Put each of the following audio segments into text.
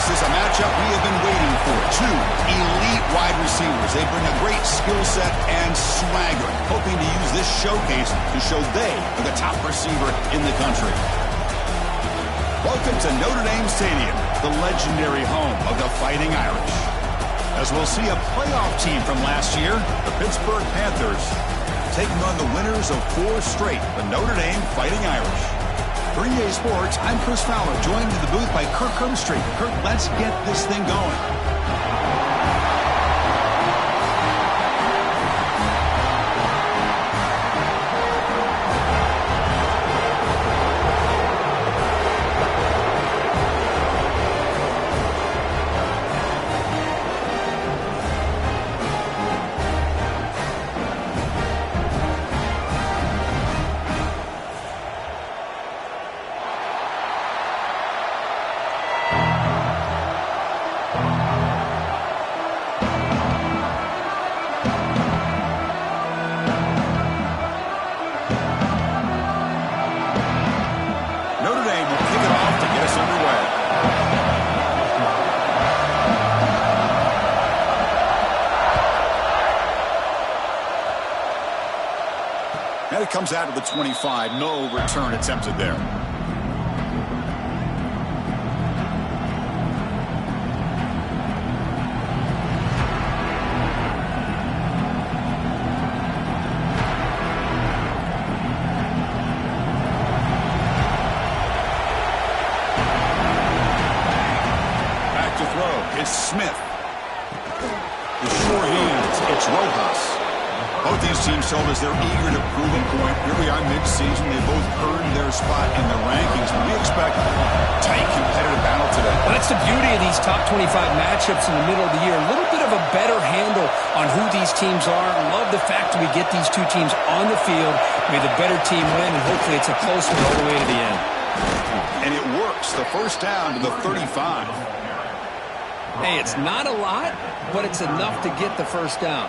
is a matchup we have been waiting for. Two elite wide receivers. They bring a great skill set and swagger, hoping to use this showcase to show they are the top receiver in the country. Welcome to Notre Dame Stadium, the legendary home of the Fighting Irish. As we'll see a playoff team from last year, the Pittsburgh Panthers, taking on the winners of 4 straight, the Notre Dame Fighting Irish. For EA Sports, I'm Chris Fowler, joined in the booth by Kirk Herbstreit. Kirk, let's get this thing going. And it comes out of the 25. No return attempted there. Back to throw. It's Smith. The short hands. It's Rojas. Both these teams told us they're eager to prove a point. Here we are mid-season. They both earned their spot in the rankings. We expect tight competitive battle today. Well, that's the beauty of these top 25 matchups in the middle of the year. A little bit of a better handle on who these teams are. I love the fact that we get these two teams on the field. May the better team win, and hopefully it's a close one all the way to the end. And it works. The first down to the 35. Hey, it's not a lot, but it's enough to get the first down.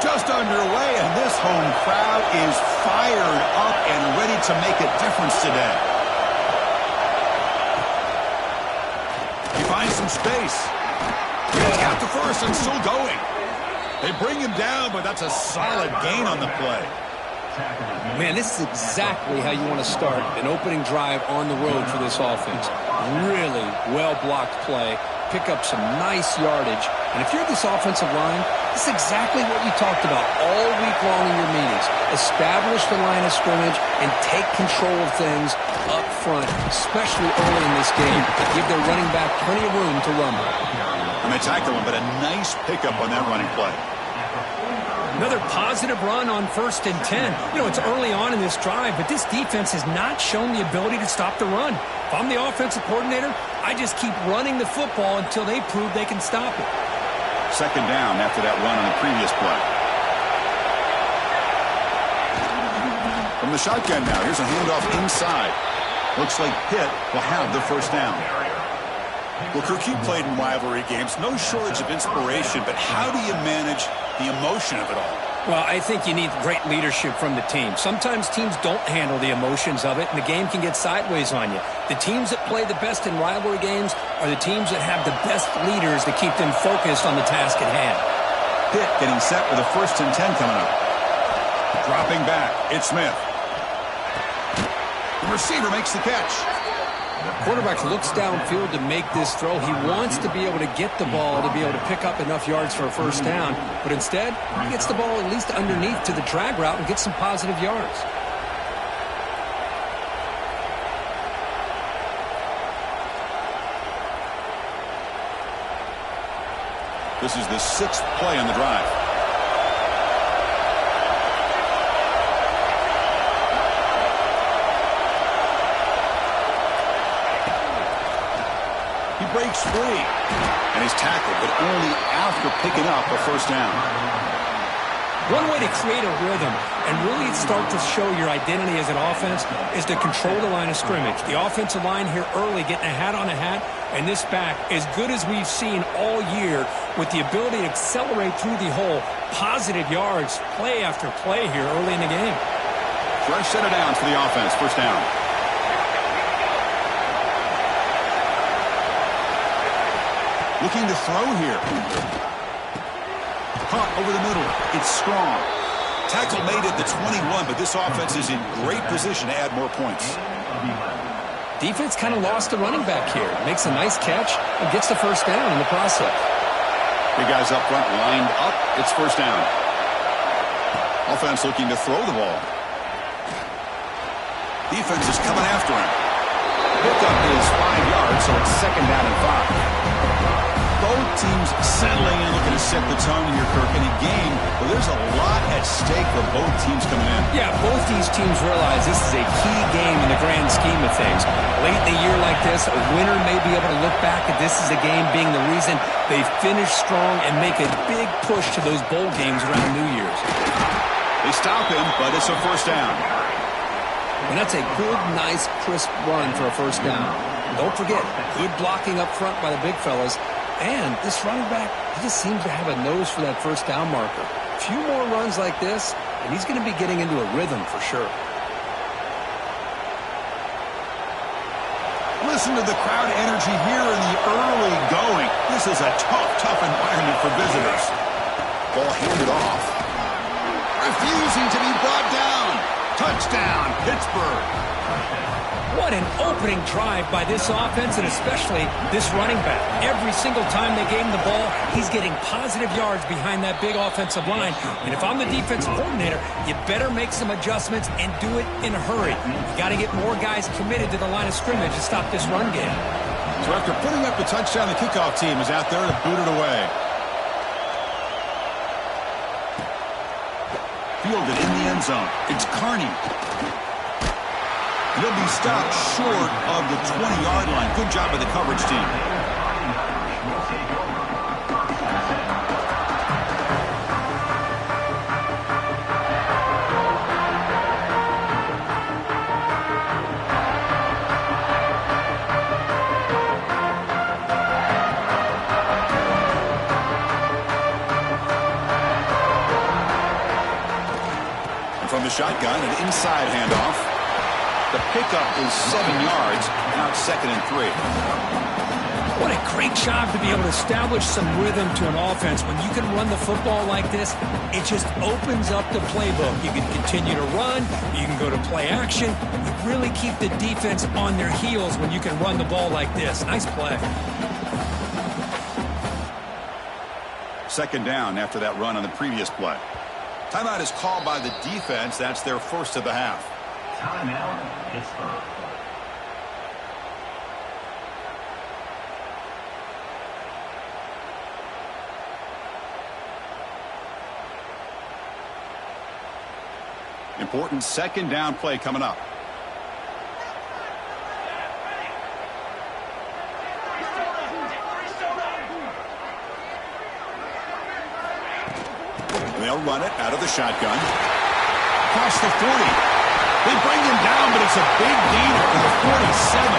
Just underway, and this home crowd is fired up and ready to make a difference today. He finds some space. He's got the first and still going. They bring him down, but that's a solid gain on the play. Man, this is exactly how you want to start an opening drive on the road for this offense. Really well-blocked play, pick up some nice yardage, and if you're this offensive line, this is exactly what you talked about all week long in your meetings. Establish the line of scrimmage and take control of things up front, especially early in this game. Give their running back plenty of room to run. And they tackle him, but a nice pickup on that running play. Another positive run on 1st and 10. You know, it's early on in this drive, but this defense has not shown the ability to stop the run. If I'm the offensive coordinator, I just keep running the football until they prove they can stop it. Second down after that run on the previous play. From the shotgun now, here's a handoff inside. Looks like Pitt will have the first down. Well, Kirk, you played in rivalry games. No shortage of inspiration, but how do you manage the emotion of it all? Well, I think you need great leadership from the team. Sometimes teams don't handle the emotions of it, and the game can get sideways on you. The teams that play the best in rivalry games are the teams that have the best leaders to keep them focused on the task at hand. Pitt getting set with a 1st and 10 coming up. Dropping back, it's Smith. The receiver makes the catch. Quarterback looks downfield to make this throw. He wants to be able to get the ball to be able to pick up enough yards for a first down, but instead, he gets the ball at least underneath to the drag route and gets some positive yards. This is the 6th play on the drive. He breaks free, and he's tackled, but only after picking up a first down. One way to create a rhythm and really start to show your identity as an offense is to control the line of scrimmage. The offensive line here early getting a hat on a hat, and this back, as good as we've seen all year, with the ability to accelerate through the hole, positive yards, play after play here early in the game. Fresh set of downs for the offense. First down. Looking to throw here. Caught over the middle. It's strong. Tackle made at the 21, but this offense is in great position to add more points. Defense kind of lost the running back here. Makes a nice catch and gets the first down in the process. Big guys up front lined up. It's first down. Offense looking to throw the ball. Defense is coming after him. Pickup is 5 yards, so it's second down and 5. Both teams settling in, looking to set the tone here, Kirk, in a game where there's a lot at stake for both teams coming in. Yeah, both these teams realize this is a key game in the grand scheme of things. Late in a year like this, a winner may be able to look back at this as a game being the reason they finish strong and make a big push to those bowl games around New Year's. They stop him, but it's a first down. And that's a good, nice, crisp run for a first down. Don't forget, good blocking up front by the big fellas. And this running back, he just seems to have a nose for that first down marker. A few more runs like this, and he's going to be getting into a rhythm for sure. Listen to the crowd energy here in the early going. This is a tough environment for visitors. Ball handed off. Refusing to be brought down. Touchdown, Pittsburgh. What an opening drive by this offense, and especially this running back. Every single time they gave him the ball, he's getting positive yards behind that big offensive line. And if I'm the defensive coordinator, you better make some adjustments and do it in a hurry. You got to get more guys committed to the line of scrimmage to stop this run game. So after putting up the touchdown, the kickoff team is out there to boot it away. Fielded in the end zone. It's Carney. He'll be stopped short of the 20-yard line. Good job by the coverage team. And from the shotgun, an inside handoff. The pickup is 7 yards. Now it's second and 3. What a great job to be able to establish some rhythm to an offense. When you can run the football like this, it just opens up the playbook. You can continue to run. You can go to play action. You really keep the defense on their heels when you can run the ball like this. Nice play. Second down after that run on the previous play. Timeout is called by the defense. That's their first of the half. Timeout, Pittsburgh. Important second down play coming up. They'll run it out of the shotgun. Across the 40. They bring him down, but it's a big gainer to the 47.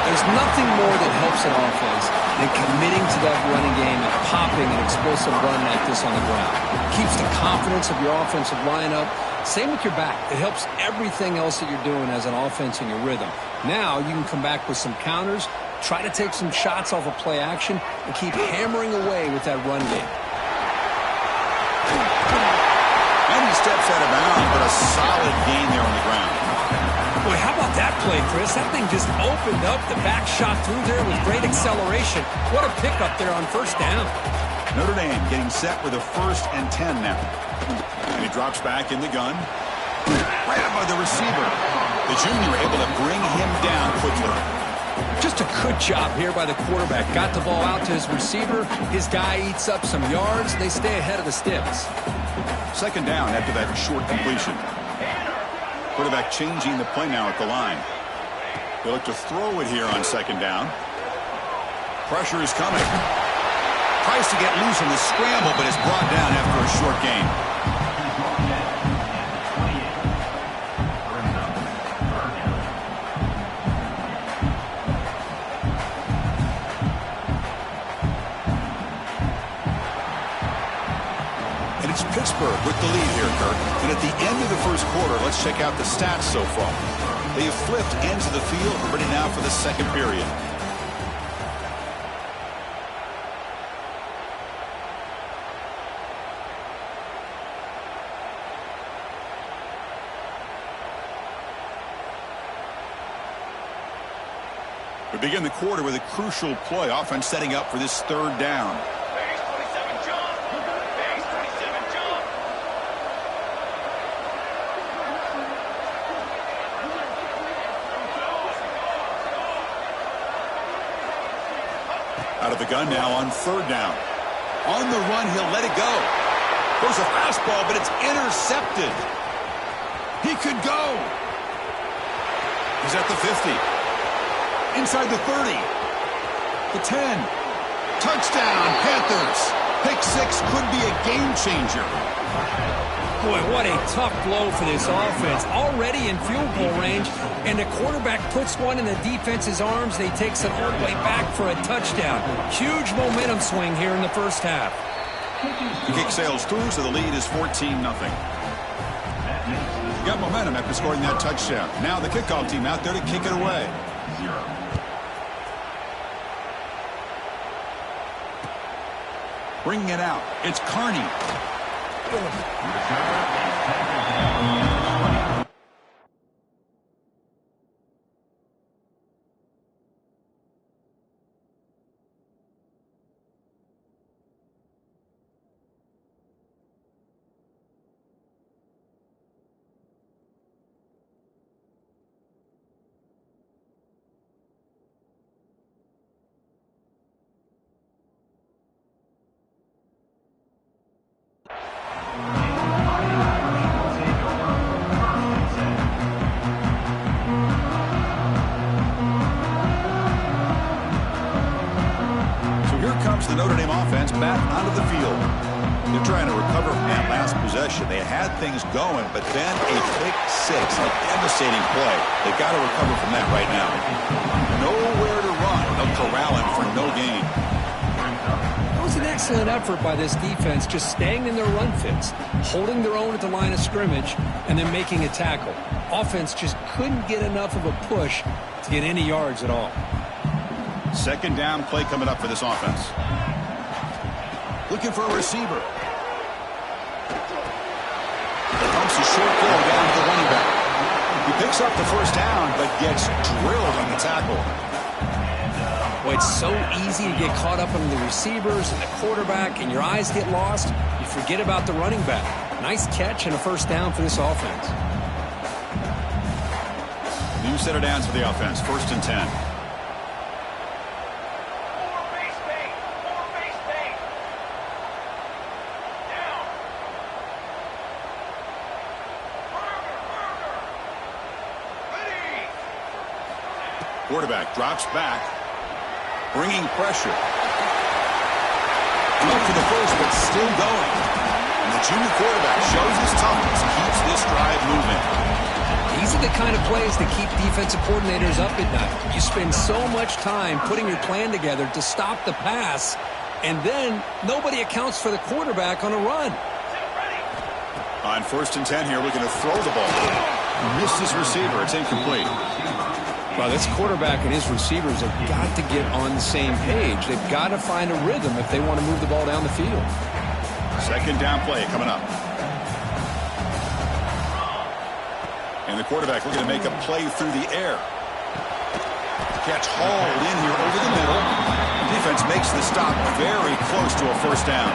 There's nothing more that helps an offense than committing to that running game and popping an explosive run like this on the ground. It keeps the confidence of your offensive lineup. Same with your back. It helps everything else that you're doing as an offense in your rhythm. Now you can come back with some counters, try to take some shots off of play action, and keep hammering away with that run game. And he steps out of bounds, but a solid gain there on the ground. Boy, how about that play, Chris? That thing just opened up. The back shot through there with great acceleration. What a pickup there on first down. Notre Dame getting set with a 1st and 10 now. And he drops back in the gun. Right up by the receiver. The junior able to bring him down quickly. Just a good job here by the quarterback. Got the ball out to his receiver. His guy eats up some yards. They stay ahead of the sticks. Second down after that short completion. Quarterback changing the play now at the line. They look to throw it here on second down. Pressure is coming. Tries to get loose in the scramble, but is brought down after a short gain. And it's Pittsburgh with the lead here, Kirk. And at the end of the first quarter, let's check out the stats so far. They have flipped ends of the field. We're ready now for the second period. We begin the quarter with a crucial play. Offense setting up for this third down. Out of the gun now on third down. On the run, he'll let it go. Goes a fastball, but it's intercepted. He could go. He's at the 50. Inside the 30. The 10. Touchdown, Panthers. Pick six could be a game changer. Boy, what a tough blow for this offense. Already in field goal range, and the quarterback puts one in the defense's arms. They takes it all the way back for a touchdown. Huge momentum swing here in the first half. The kick sails through, so the lead is 14-0. Got momentum after scoring that touchdown. Now the kickoff team out there to kick it away. Bringing it out. It's Carney. The Notre Dame offense back onto the field. They're trying to recover from that last possession. They had things going, but then a pick six, a devastating play. They've got to recover from that right now. Nowhere to run. They'll corral him for no gain. That was an excellent effort by this defense, just staying in their run fits, holding their own at the line of scrimmage, and then making a tackle. Offense just couldn't get enough of a push to get any yards at all. Second down play coming up for this offense. Looking for a receiver. Dumps a short goal down to the running back. He picks up the first down, but gets drilled on the tackle. Well, it's so easy to get caught up in the receivers and the quarterback, and your eyes get lost. You forget about the running back. Nice catch and a first down for this offense. New set of downs for the offense. First and 10. Quarterback drops back, bringing pressure. Up for the first, but still going. And the junior quarterback shows his toughness, keeps this drive moving. These are the kind of plays that keep defensive coordinators up at night. You spend so much time putting your plan together to stop the pass, and then nobody accounts for the quarterback on a run. On first and 10 here, looking to throw the ball. Missed his receiver. It's incomplete. Well, this quarterback and his receivers have got to get on the same page. They've got to find a rhythm if they want to move the ball down the field. Second down play coming up. And the quarterback looking to make a play through the air. Catch hauled in here over the middle. Defense makes the stop very close to a first down.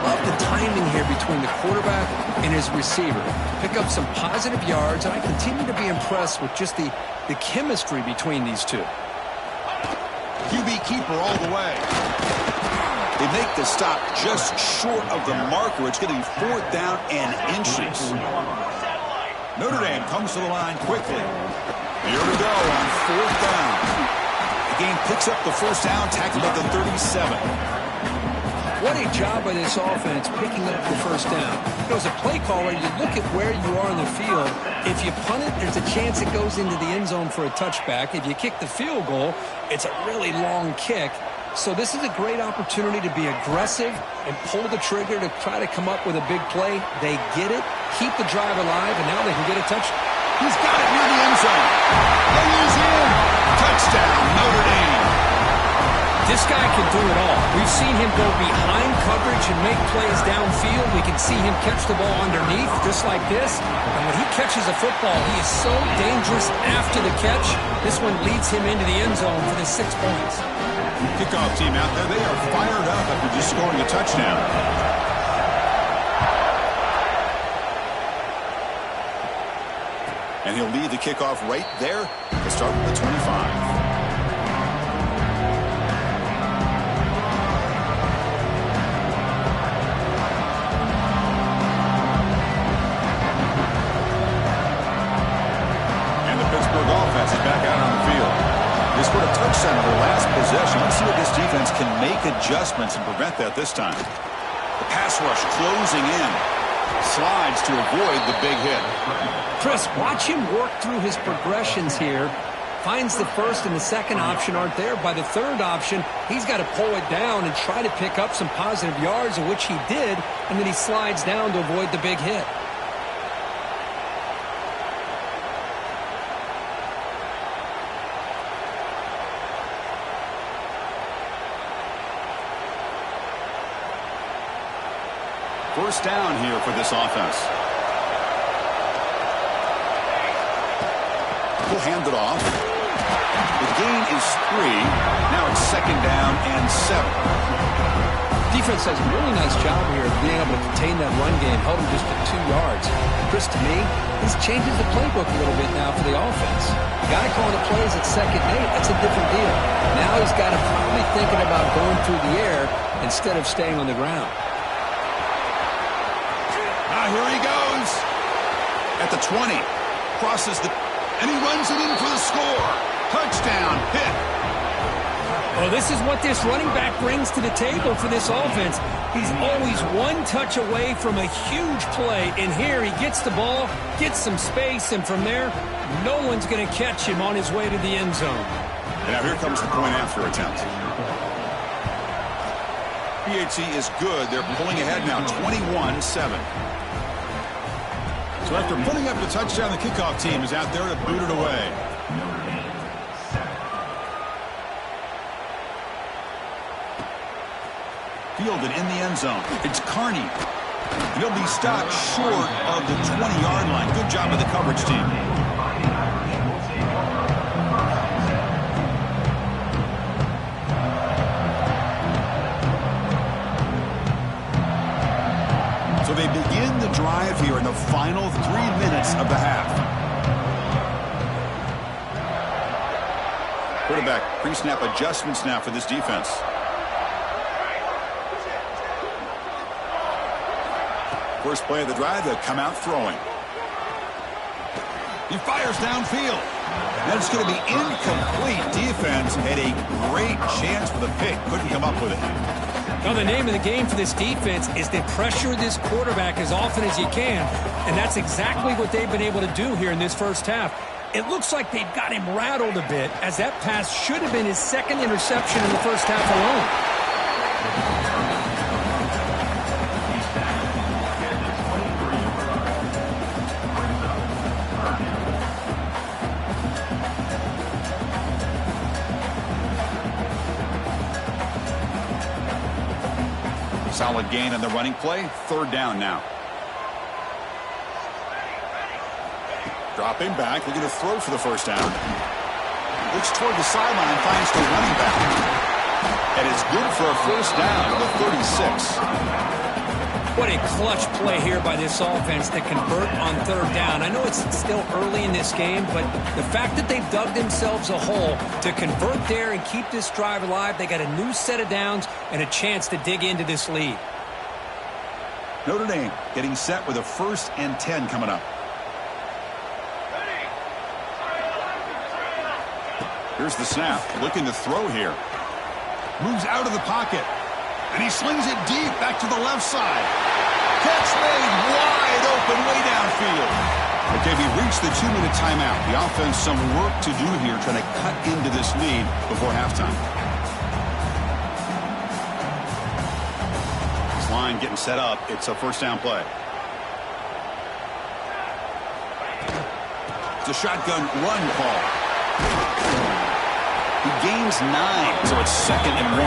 Love the timing here between the quarterback and his receiver. Pick up some positive yards, and I continue to be impressed with just the chemistry between these two. QB keeper all the way. They make the stop just short of the marker. It's going to be fourth down and inches. Notre Dame comes to the line quickly. Here we go on fourth down. The game picks up the first down, tackled at the 37. What a job by this offense picking up the first down. As a play caller, you look at where you are in the field. If you punt it, there's a chance it goes into the end zone for a touchback. If you kick the field goal, it's a really long kick. So this is a great opportunity to be aggressive and pull the trigger to try to come up with a big play. They get it, keep the drive alive, and now they can get a touchdown. He's got it near the end zone. And he's in. Touchdown, Notre Dame. This guy can do it all. We've seen him go behind coverage and make plays downfield. We can see him catch the ball underneath, just like this. And when he catches a football, he is so dangerous after the catch. This one leads him into the end zone for the 6 points. Kickoff team out there, they are fired up after just scoring a touchdown. And he'll lead the kickoff right there to start with the 25. Offense is back out on the field. They scored a touchdown on their last possession. Let's see if this defense can make adjustments and prevent that this time. The pass rush closing in. Slides to avoid the big hit. Chris, watch him work through his progressions here. Finds the first and the second option aren't there. By the third option, he's got to pull it down and try to pick up some positive yards, of which he did, and then he slides down to avoid the big hit. First down here for this offense. We'll hand it off. The gain is 3. Now it's second down and 7. Defense does a really nice job here of being able to contain that run game, held him just to 2 yards. Chris, to me, this changes the playbook a little bit now for the offense. The guy calling the plays at 2nd and 8, that's a different deal. Now he's got to probably thinking about going through the air instead of staying on the ground. Here he goes. At the 20. Crosses the... And he runs it in for the score. Touchdown. Hit. Well, this is what this running back brings to the table for this offense. He's always one touch away from a huge play. And here he gets the ball, gets some space, and from there, no one's going to catch him on his way to the end zone. And now here comes the point after attempt. PHC is good. They're pulling ahead now, 21-7. So after putting up the touchdown, the kickoff team is out there to boot it away. Fielded in the end zone. It's Carney. He'll be stopped short of the 20-yard line. Good job of the coverage team. So they begin the drive here in the final 3 minutes of the half. Quarterback pre-snap adjustments now for this defense. First play of the drive, they'll come out throwing. He fires downfield. And it's going to be incomplete. Defense had a great chance for the pick. Couldn't come up with it. Now, the name of the game for this defense is to pressure this quarterback as often as you can, and that's exactly what they've been able to do here in this first half. It looks like they've got him rattled a bit, as that pass should have been his 2nd interception in the first half alone. Solid gain on the running play. 3rd down now. Dropping back, looking to throw for the first down. Looks toward the sideline, finds the running back. And it's good for a first down at the 36. What a clutch play here by this offense to convert on 3rd down. I know it's still early in this game, but the fact that they've dug themselves a hole to convert there and keep this drive alive, they got a new set of downs and a chance to dig into this lead. Notre Dame getting set with a 1st and 10 coming up. Here's the snap, looking to throw here. Moves out of the pocket. And he slings it deep back to the left side. Catch made wide open way downfield. Okay, we reached the 2-minute timeout. The offense some work to do here trying to cut into this lead before halftime. This line getting set up. It's a first down play. It's a shotgun run call. He gains 9, so it's 2nd and 1.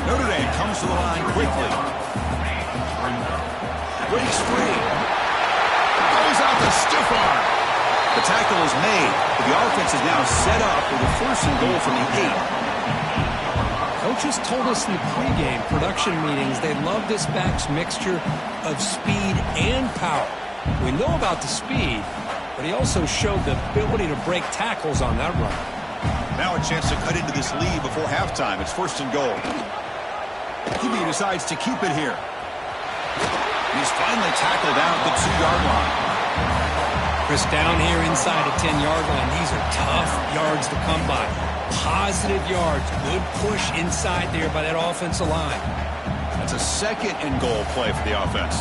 Notre Dame comes to the line quickly. Breaks free. Goes out the stiff arm. The tackle is made, but the offense is now set up with a 1st and goal from the 8. Coaches told us in the pregame production meetings they love this back's mixture of speed and power. We know about the speed, but he also showed the ability to break tackles on that run. Now a chance to cut into this lead before halftime. It's 1st and goal. QB decides to keep it here. He's finally tackled down at the 2-yard line. Chris, down here inside the 10-yard line, these are tough yards to come by. Positive yards. Good push inside there by that offensive line. That's a 2nd and goal play for the offense.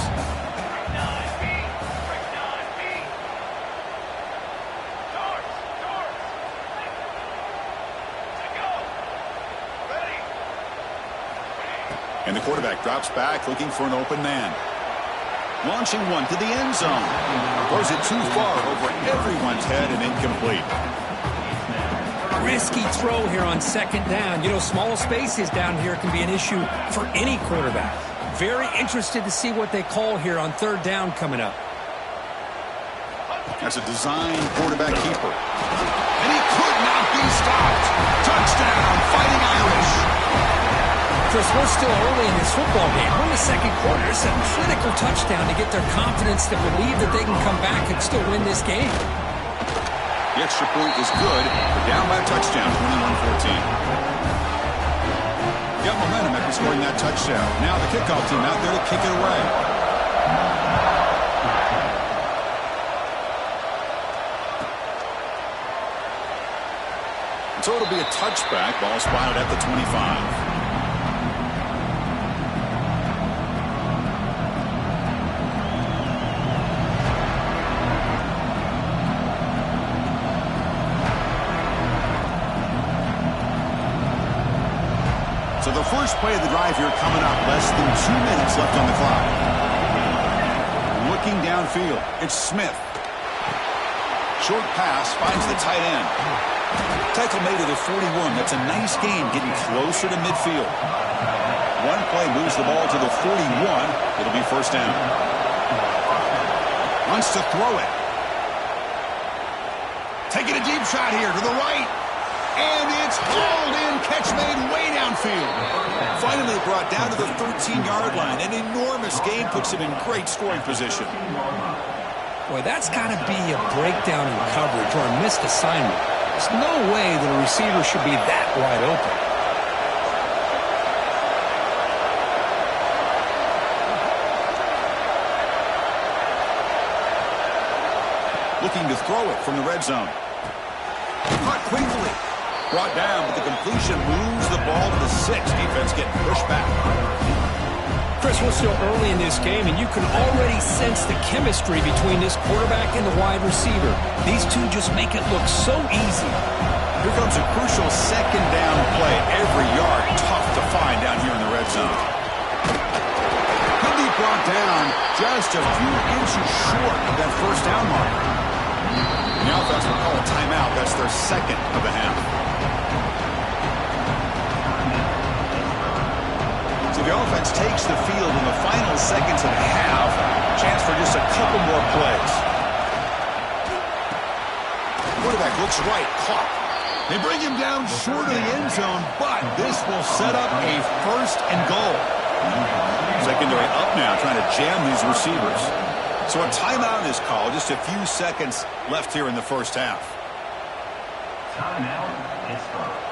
And the quarterback drops back, looking for an open man. Launching one to the end zone. Throws it too far over everyone's head and incomplete. Risky throw here on 2nd down. You know, small spaces down here can be an issue for any quarterback. Very interested to see what they call here on 3rd down coming up. That's a design quarterback keeper. And he could not be stopped. Touchdown, Fighting Irish. Chris, we're still early in this football game. We're in the 2nd quarter. It's a critical touchdown to get their confidence to believe that they can come back and still win this game. The extra point is good. They're down by a touchdown, 21-14. Got momentum after scoring that touchdown. Now the kickoff team out there to kick it away. So it'll be a touchback. Ball spotted at the 25. So the first play of the drive here coming up. Less than 2 minutes left on the clock. Looking downfield. It's Smith. Short pass finds the tight end. Tackle made to the 41. That's a nice gain getting closer to midfield. One play moves the ball to the 41. It'll be 1st down. Wants to throw it. Taking a deep shot here to the right. And it's hauled in. Catch made way downfield. Finally brought down to the 13-yard line. An enormous gain puts him in great scoring position. Boy, that's got to be a breakdown in coverage or a missed assignment. There's no way that a receiver should be that wide open. Looking to throw it from the red zone. Caught quickly. Brought down, but the completion moves the ball to the 6. Defense getting pushed back. Chris, we're still early in this game, and you can already sense the chemistry between this quarterback and the wide receiver. These two just make it look so easy. Here comes a crucial 2nd down play. Every yard tough to find down here in the red zone. He'll be brought down just a few inches short of that 1st down mark. The offense will call a timeout. That's their 2nd of the half. So the offense takes the field in the final seconds of the half. Chance for just a couple more plays. Quarterback looks right, caught. They bring him down short of the end zone, but this will set up a 1st and goal. Secondary up now, trying to jam these receivers. So a timeout is called. Just a few seconds left here in the 1st half. Timeout, Pittsburgh.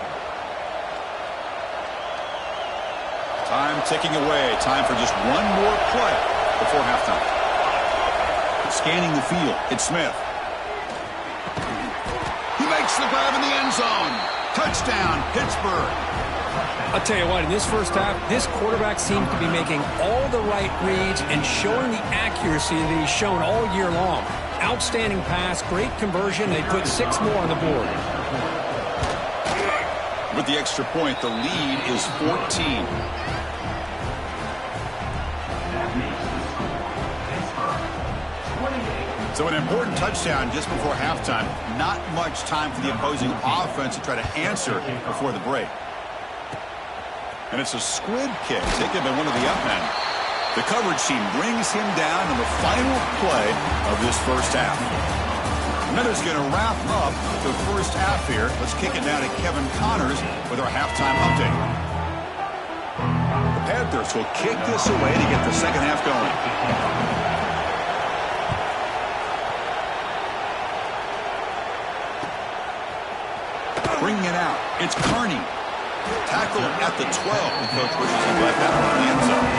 Time ticking away. Time for just one more play before halftime. Scanning the field. It's Smith. He makes Makes the grab in the end zone. Touchdown, Pittsburgh. I'll tell you what, in this first half, this quarterback seems to be making all the right reads and showing the accuracy that he's shown all year long. Outstanding pass, great conversion. They put 6 more on the board. With the extra point, the lead is 14. So an important touchdown just before halftime. Not much time for the opposing offense to try to answer before the break. And it's a squib kick taken by one of the up men. The coverage team brings him down in the final play of this first half. Another's going to wrap up the first half here. Let's kick it now to Kevin Connors with our halftime update. The Panthers will kick this away to get the second half going. Bringing it out. It's Kearney. Tackle at the 12. The coach pushes him back out in the end zone.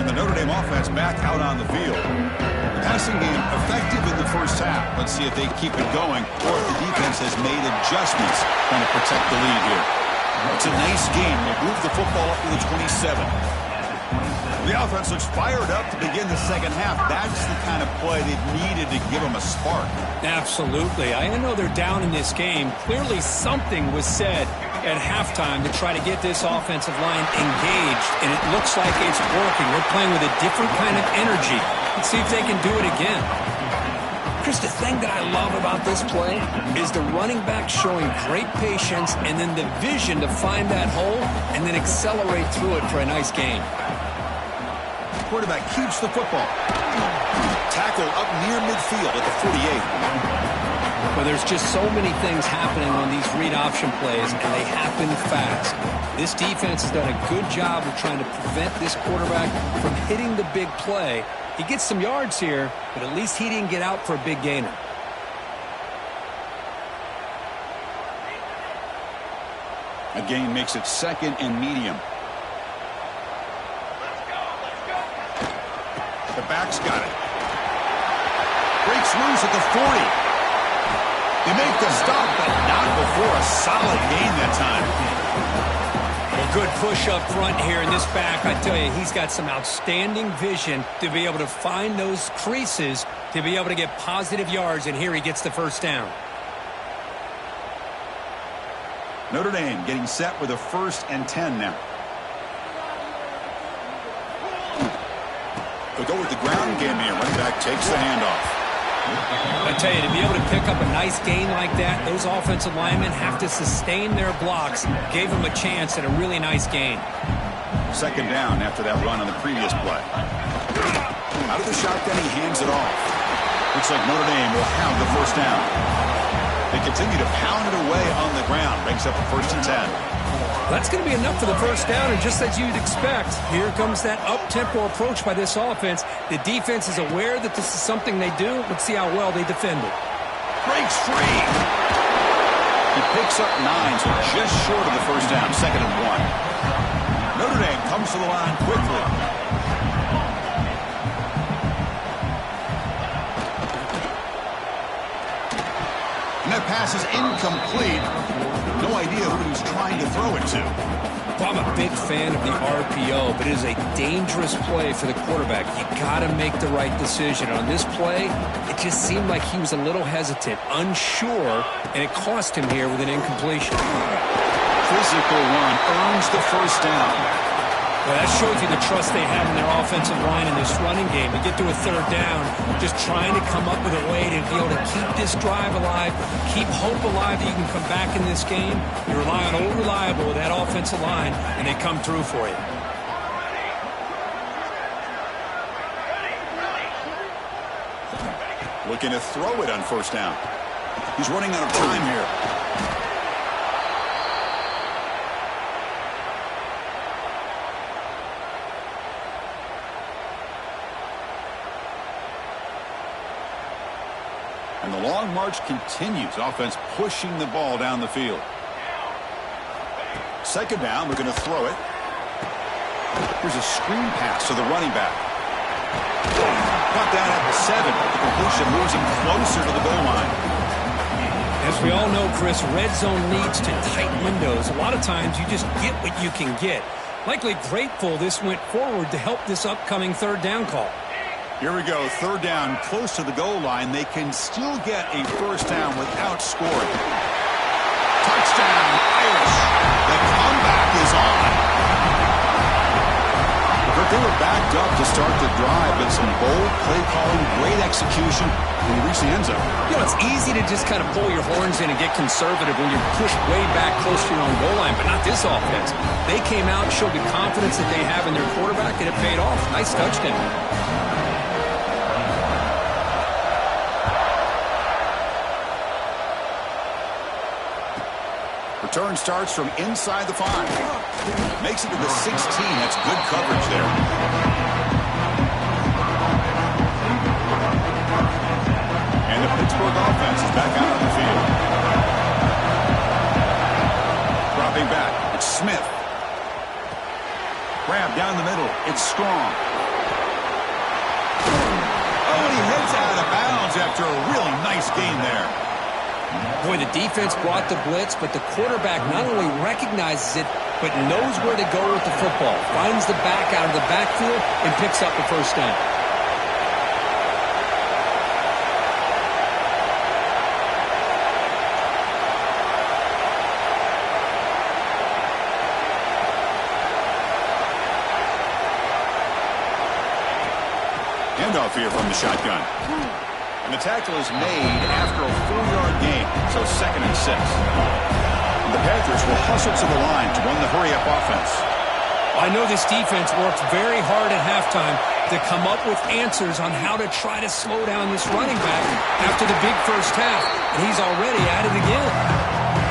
And the Notre Dame offense back out on the field. The passing game effective in the first half. Let's see if they keep it going or if the defense has made adjustments trying to protect the lead here. It's a nice game. They move the football up to the 27. The offense looks fired up to begin the second half. That's the kind of play they've needed to give them a spark. Absolutely. I know they're down in this game. Clearly something was said at halftime to try to get this offensive line engaged, and it looks like it's working. They're playing with a different kind of energy. Let's see if they can do it again. Chris, the thing that I love about this play is the running back showing great patience and then the vision to find that hole and then accelerate through it for a nice gain. Quarterback keeps the football. Tackle up near midfield at the 48. Well, there's just so many things happening on these read option plays, and they happen fast. This defense has done a good job of trying to prevent this quarterback from hitting the big play. He gets some yards here, but at least he didn't get out for a big gainer. A gain makes it second and medium. The back's got it. Breaks loose at the 40. They make the stop, but not before a solid gain that time. Well, good push up front here in this back. I tell you, he's got some outstanding vision to be able to find those creases to be able to get positive yards, and here he gets the first down. Notre Dame getting set with a 1st and 10 now. They'll go with the ground game here. Running back takes the handoff. I tell you, to be able to pick up a nice gain like that, those offensive linemen have to sustain their blocks. Gave them a chance at a really nice gain. Second down after that run on the previous play. Out of the shotgun, he hands it off. Looks like Notre Dame will have the first down. They continue to pound it away on the ground. Makes up a 1st and 10. That's going to be enough for the first down, and just as you'd expect, here comes that up-tempo approach by this offense. The defense is aware that this is something they do. Let's see how well they defend it. Breaks free. He picks up 9, so just short of the first down, 2nd and 1. Notre Dame comes to the line quickly. And that pass is incomplete. No idea who he's trying to throw it to. Well, I'm a big fan of the RPO, but it is a dangerous play for the quarterback. You got to make the right decision. On this play, it just seemed like he was a little hesitant, unsure, and it cost him here with an incompletion. Physical run earns the first down. Well, that shows you the trust they have in their offensive line in this running game. You get to a 3rd down, just trying to come up with a way to be able to keep this drive alive, keep hope alive that you can come back in this game. You rely on Old Reliable with that offensive line, and they come through for you. Looking to throw it on 1st down. He's running out of time here. And the long march continues. Offense pushing the ball down the field. Second down, we're going to throw it. Here's a screen pass to the running back. Brought down at the 7. The completion moves him closer to the goal line. As we all know, Chris, red zone leads to tight windows. A lot of times you just get what you can get. Likely grateful this went forward to help this upcoming third down call. Here we go. Third down, close to the goal line. They can still get a first down without scoring. Touchdown, Irish. The comeback is on. They were backed up to start the drive, but some bold play calling, great execution, and reach the end zone. You know, it's easy to just kind of pull your horns in and get conservative when you're pushed way back close to your own goal line, but not this offense. They came out, showed the confidence that they have in their quarterback, and it paid off. Nice touchdown. Return starts from inside the 5. Makes it to the 16. That's good coverage there. And the Pittsburgh offense is back out on the field. Dropping back. It's Smith. Grab down the middle. It's Strong. Oh, and he heads out of bounds after a really nice gain there. Boy, the defense brought the blitz, but the quarterback not only recognizes it, but knows where to go with the football. Finds the back out of the backfield and picks up the first down. Handoff here from the shotgun. And the tackle is made after a 4-yard gain, so 2nd and 6. And the Panthers will hustle to the line to run the hurry-up offense. I know this defense works very hard at halftime to come up with answers on how to try to slow down this running back after the big first half, and he's already at it again.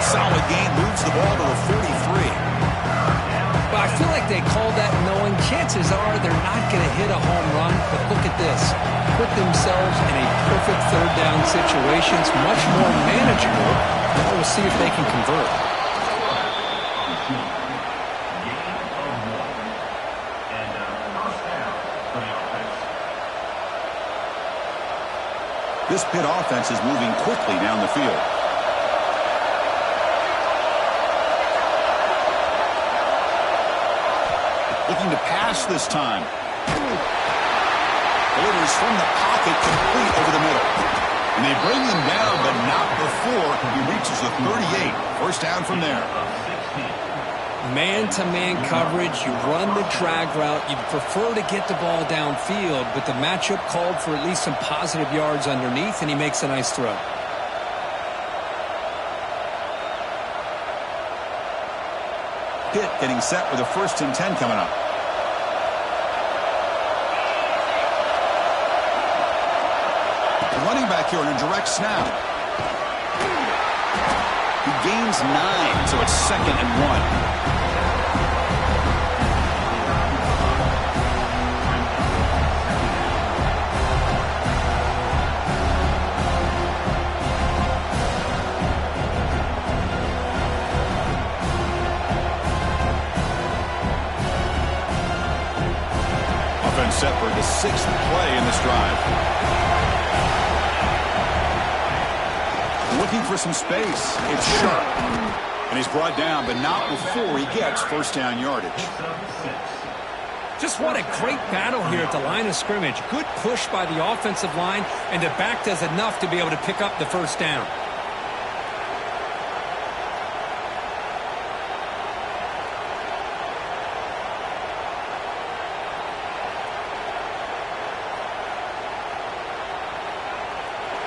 Solid gain, moves the ball to the 43. But I feel like they called that knowing chances are they're not going to hit a home run. But look at this. Put themselves in a perfect third down situation. It's much more manageable. Now we'll see if they can convert. This Pitt offense is moving quickly down the field. Looking to pass this time. Delivers from the pocket, complete over the middle. And they bring him down, but not before he reaches the 38. First down from there. Man-to-man coverage, you run the drag route. You'd prefer to get the ball downfield, but the matchup called for at least some positive yards underneath, and he makes a nice throw. Pitt getting set with a 1st and 10 coming up. The running back here on a direct snap. He gains 9, so it's 2nd and 1. Set for the 6th play in this drive. Looking for some space. It's Sharp. And he's brought down, but not before he gets first down yardage. Just what a great battle here at the line of scrimmage. Good push by the offensive line, and the back does enough to be able to pick up the first down.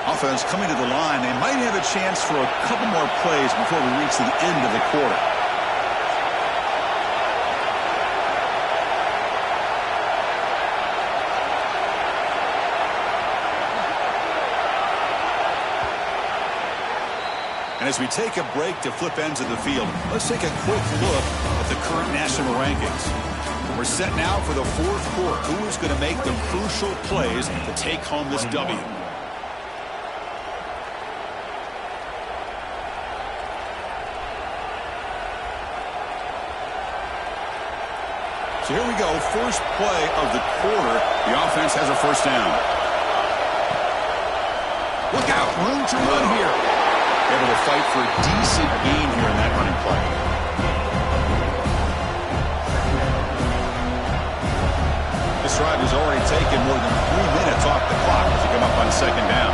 Offense coming to the line. They might have a chance for a couple more plays before we reach the end of the quarter. And as we take a break to flip ends of the field, let's take a quick look at the current national rankings. We're set now for the 4th quarter. Who is going to make the crucial plays to take home this W? So here we go, first play of the quarter. The offense has a first down. Look out, room to run here. Able to fight for a decent gain here in that running play. This drive has already taken more than 3 minutes off the clock as you come up on second down.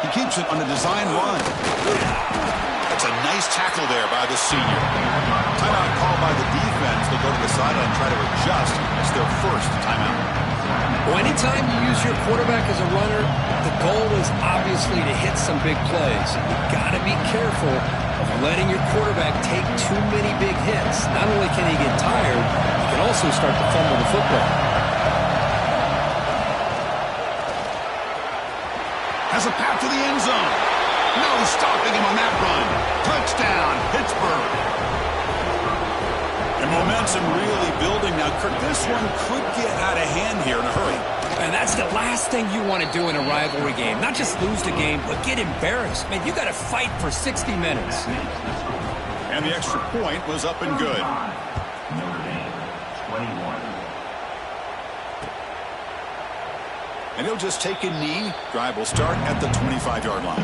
He keeps it on a design run. That's a nice tackle there by the senior. Timeout called by the defense. They'll go to the sideline and try to adjust. It's their first timeout. Well, anytime you use your quarterback as a runner, the goal is obviously to hit some big plays. You've got to be careful of letting your quarterback take too many big hits. Not only can he get tired, he can also start to fumble the football. Has a path to the end zone. No stopping him on that run. Touchdown, Pittsburgh. And momentum really building now. Kirk, this one could get out of hand here in a hurry. And that's the last thing you want to do in a rivalry game. Not just lose the game, but get embarrassed. Man, you got to fight for 60 minutes. And the extra point was up and good. Notre Dame, 21. And he'll just take a knee. Drive will start at the 25-yard line.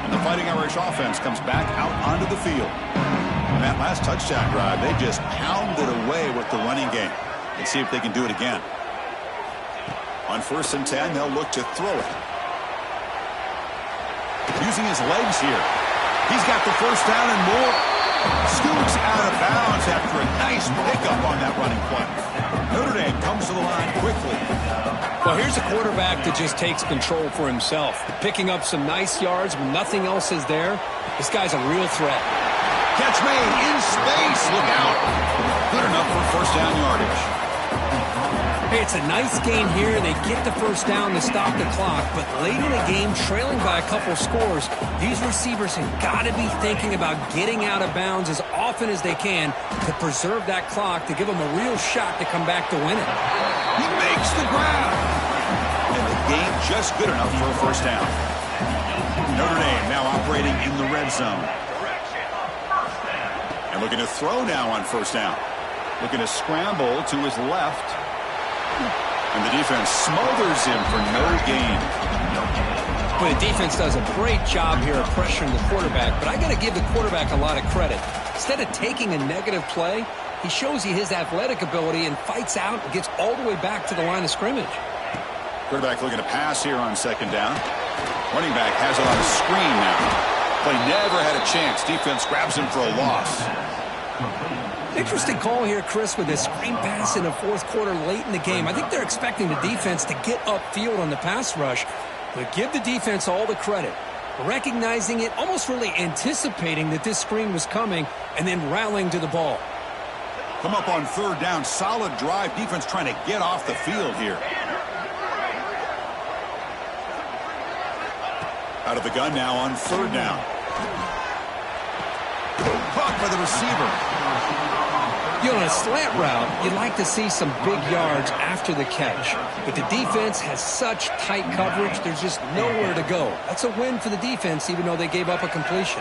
And the Fighting Irish offense comes back out onto the field. On that last touchdown drive, they just pounded away with the running game. Let's see if they can do it again. On 1st and 10, they'll look to throw it. Using his legs here. He's got the first down and more. Scoots out of bounds after a nice pickup on that running play. Notre Dame comes to the line quickly. Well, here's a quarterback that just takes control for himself. Picking up some nice yards when nothing else is there. This guy's a real threat. Catch made in space. Look out. Good enough for first down yardage. Hey, it's a nice gain here. They get the first down to stop the clock, but late in the game, trailing by a couple scores, these receivers have got to be thinking about getting out of bounds as often as they can to preserve that clock, to give them a real shot to come back to win it. He makes the grab. And the game just good enough for a first down. Notre Dame now operating in the red zone. And looking to throw now on first down. Looking to scramble to his left. And the defense smothers him for no gain. Well, the defense does a great job here of pressuring the quarterback, but I got to give the quarterback a lot of credit. Instead of taking a negative play, he shows you his athletic ability and fights out and gets all the way back to the line of scrimmage. Quarterback looking to pass here on second down. Running back has it on a screen now. Play never had a chance. Defense grabs him for a loss. Interesting call here, Chris, with this screen pass in the fourth quarter late in the game. I think they're expecting the defense to get upfield on the pass rush, but give the defense all the credit. Recognizing it, almost really anticipating that this screen was coming, and then rallying to the ball. Come up on third down. Solid drive. Defense trying to get off the field here. Out of the gun now on third down. Caught by the receiver. You know, on a slant route, you'd like to see some big yards after the catch. But the defense has such tight coverage, there's just nowhere to go. That's a win for the defense, even though they gave up a completion.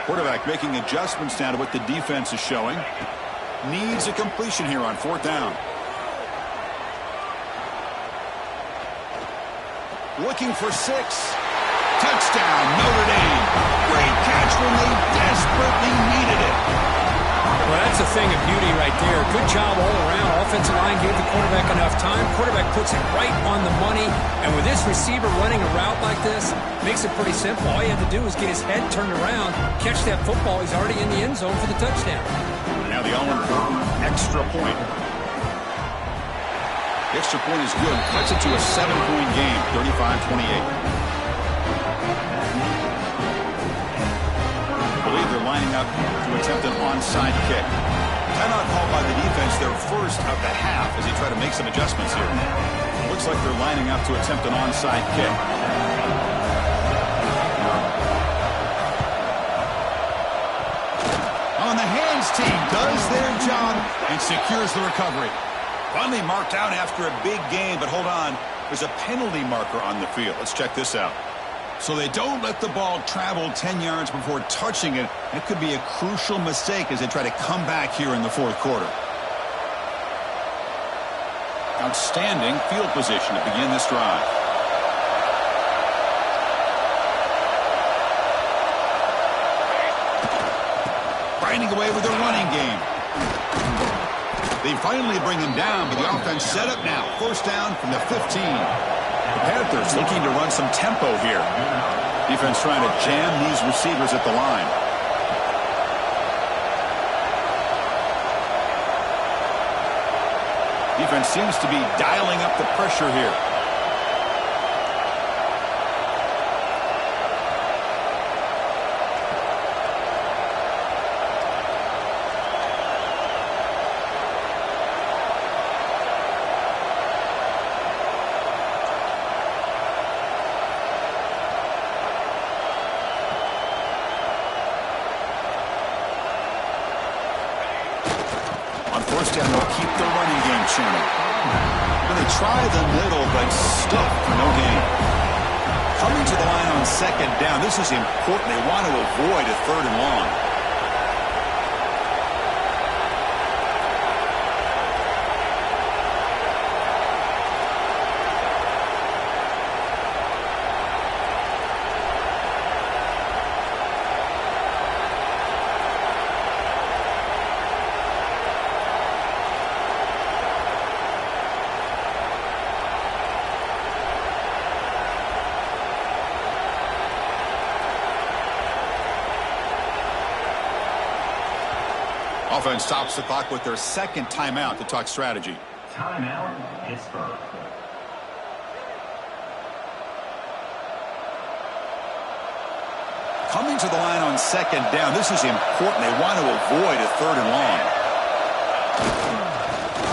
Quarterback making adjustments now to what the defense is showing. Needs a completion here on fourth down. Looking for 6. Touchdown, Notre Dame. Great catch when they desperately needed it. Well, that's a thing of beauty right there. Good job all around. Offensive line gave the quarterback enough time. Quarterback puts it right on the money. And with this receiver running a route like this, makes it pretty simple. All you have to do is get his head turned around, catch that football. He's already in the end zone for the touchdown. Now the all-important extra point. The extra point is good. Cuts it to a 7-point game, 35-28. lining up to attempt an onside kick. Timeout called by the defense, their first of the half, as they try to make some adjustments here. Looks like they're lining up to attempt an onside kick. On the hands team does their job and secures the recovery. Finally marked out after a big gain, but hold on. There's a penalty marker on the field. Let's check this out. So they don't let the ball travel 10 yards before touching it. That could be a crucial mistake as they try to come back here in the fourth quarter. Outstanding field position to begin this drive. Grinding away with their running game. They finally bring him down, but the offense set up now. First down from the 15. The Panthers looking to run some tempo here. Defense trying to jam these receivers at the line. Defense seems to be dialing up the pressure here. First down, they'll keep the running game churning. And they try the middle, but stuck for no gain. Coming to the line on second down, this is important. They want to avoid a third and long. Offense stops the clock with their second timeout to talk strategy. Timeout, Pittsburgh. Coming to the line on second down, this is important. They want to avoid a third and long.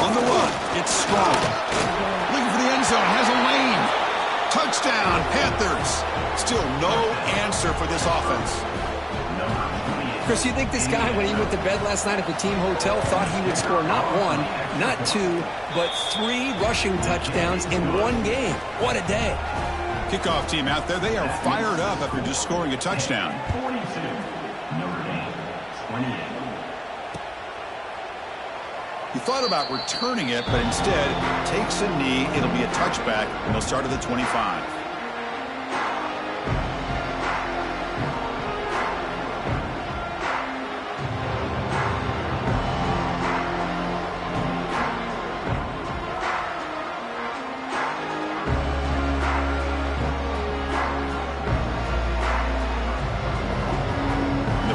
On the run, it's strong. Looking for the end zone, has a lane. Touchdown, Panthers. Still no answer for this offense. Chris, you think this guy, when he went to bed last night at the team hotel, thought he would score not one, not two, but 3 rushing touchdowns in one game? What a day. Kickoff team out there, they are fired up after just scoring a touchdown. 42, Notre Dame, 28. He thought about returning it, but instead takes a knee. It'll be a touchback, and they'll start at the 25.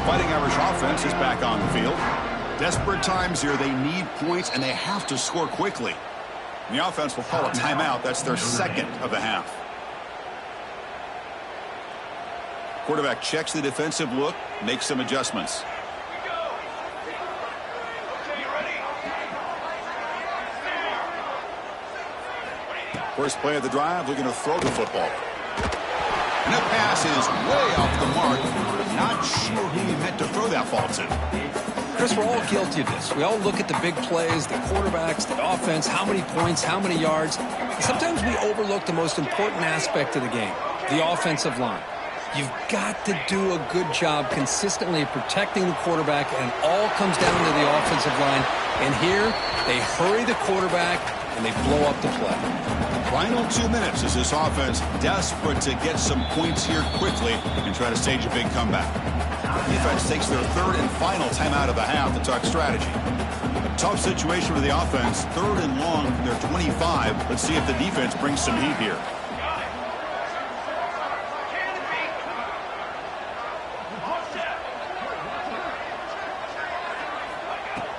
Fighting Irish offense is back on the field. Desperate times here. They need points, and they have to score quickly. And the offense will call a timeout. That's their second of the half. Quarterback checks the defensive look, makes some adjustments. First play of the drive, looking to throw the football. And that pass is way off the mark. Not sure who he meant to throw that ball to. Chris, we're all guilty of this. We all look at the big plays, the quarterbacks, the offense, how many points, how many yards. And sometimes we overlook the most important aspect of the game, the offensive line. You've got to do a good job consistently protecting the quarterback, and it all comes down to the offensive line. And here, they hurry the quarterback, and they blow up the play. Final 2 minutes as this offense desperate to get some points here quickly and try to stage a big comeback. Defense takes their third and final timeout of the half to talk strategy. A tough situation for the offense. Third and long, they're 25. Let's see if the defense brings some heat here.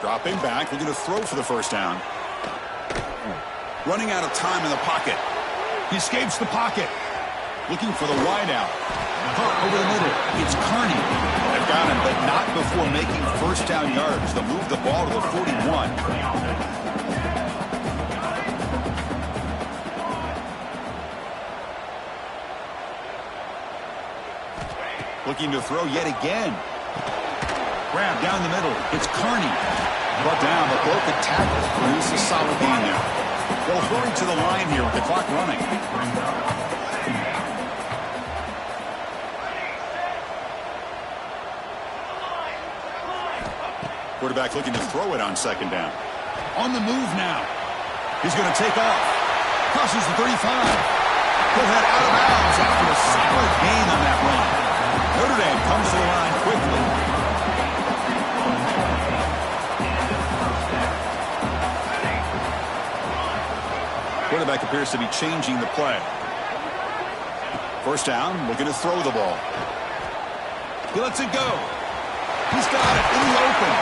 Dropping back, looking to throw for the first down. Running out of time in the pocket. He escapes the pocket. Looking for the wide out. Hurt over the middle. It's Carney. They've got him, but not before making first down yards. They'll move the ball to the 41. Looking to throw yet again. Grab down the middle. It's Carney. Brought down, but broke the tackle. Produces a solid gain there. They'll hurry to the line here with the clock running. Quarterback looking to throw it on second down. On the move now. He's going to take off. Crosses the 35. He'll head out of bounds after a solid gain on that run. Notre Dame comes to the line quickly. Quarterback appears to be changing the play. First down, looking to throw the ball. He lets it go. He's got it in the open.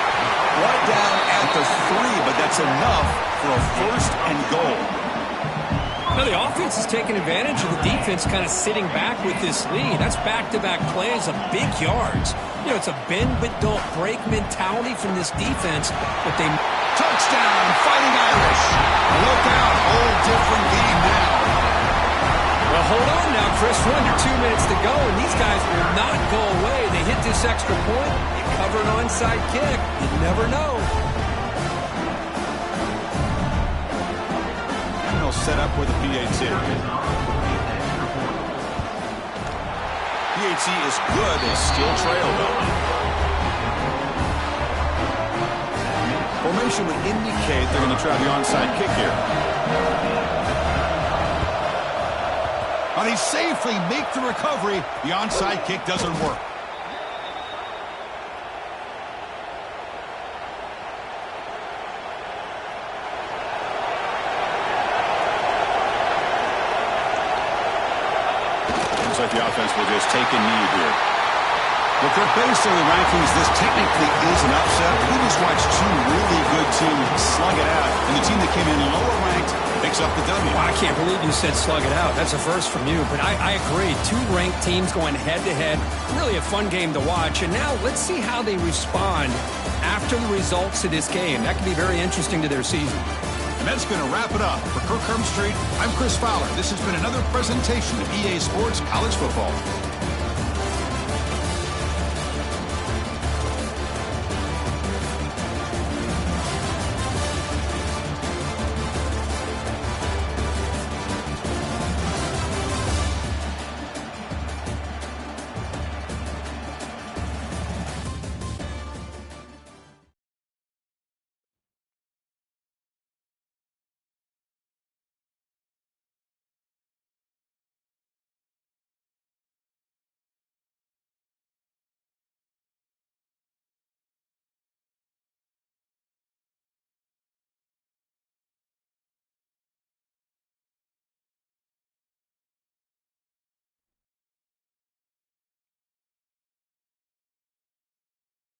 Right down at the 3, but that's enough for a first and goal. Now the offense is taking advantage of the defense kind of sitting back with this lead. That's back-to-back plays of big yards. You know, it's a bend but don't break mentality from this defense, but they... Touchdown, Fighting Irish. Look out, whole different game now. Well, hold on now, Chris. Under 2 minutes to go, and these guys will not go away. They hit this extra point. They cover an onside kick. You never know. And they'll set up with a PAT. PAT is good. They still trail, though. Formation would indicate they're going to try the onside kick here. But he safely make the recovery. The onside kick doesn't work. Looks like the offense will just take a knee here. Well, Kirk, based on the rankings, this technically is an upset. We just watched two really good teams slug it out, and the team that came in lower ranked picks up the W. Well, I can't believe you said slug it out. That's a first from you, but I agree. Two ranked teams going head-to-head. Really a fun game to watch, and now let's see how they respond after the results of this game. That could be very interesting to their season. And that's going to wrap it up. For Kirk Street, I'm Chris Fowler. This has been another presentation of EA Sports College Football.